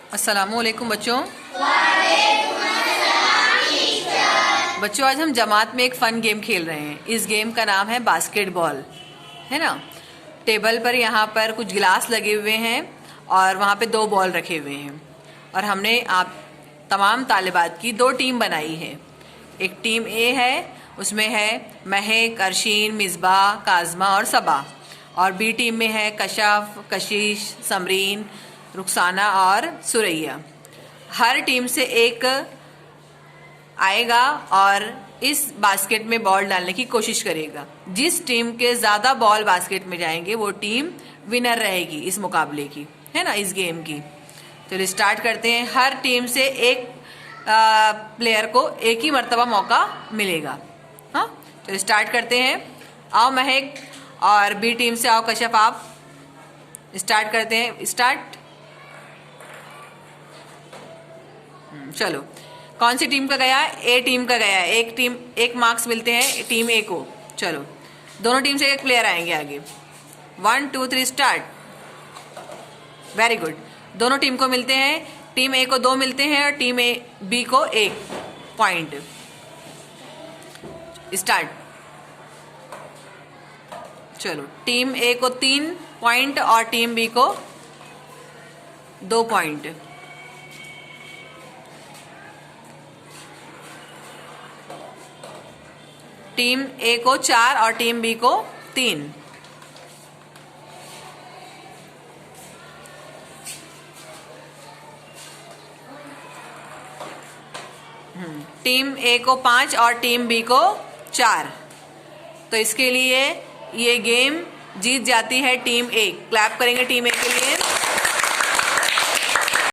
अस्सलामुअलैकुम बच्चों। बच्चों आज हम जमात में एक फ़न गेम खेल रहे हैं। इस गेम का नाम है बास्केटबॉल, है ना। टेबल पर यहाँ पर कुछ गिलास लगे हुए हैं और वहाँ पे 2 बॉल रखे हुए हैं और हमने आप तमाम तालिबात की 2 टीम बनाई है। एक टीम ए है, उसमें है महक, अरशीन, मिसबा, काजमा और सबा। और बी टीम में है कशफ, कशिश, समरीन, रुखसाना और सुरैया। हर टीम से एक आएगा और इस बास्केट में बॉल डालने की कोशिश करेगा। जिस टीम के ज़्यादा बॉल बास्केट में जाएंगे वो टीम विनर रहेगी इस मुकाबले की, है ना, इस गेम की। चलिए स्टार्ट करते हैं। हर टीम से एक प्लेयर को एक ही मर्तबा मौका मिलेगा। हाँ, चलिए स्टार्ट करते हैं। आओ महक, और बी टीम से आओ कशफ, आप स्टार्ट करते हैं। स्टार्ट। चलो, कौन सी टीम का गया? ए टीम का गया। एक मार्क्स मिलते हैं टीम ए को। चलो, दोनों टीम से एक प्लेयर आएंगे आगे। 1 2 3 स्टार्ट। वेरी गुड, दोनों टीम को मिलते हैं। टीम ए को 2 मिलते हैं और टीम ए बी को 1 पॉइंट। स्टार्ट। चलो, टीम ए को 3 पॉइंट और टीम बी को 2 पॉइंट। टीम ए को 4 और टीम बी को 3। टीम ए को 5 और टीम बी को 4। तो इसके लिए ये गेम जीत जाती है टीम ए। क्लैप करेंगे टीम ए के लिए।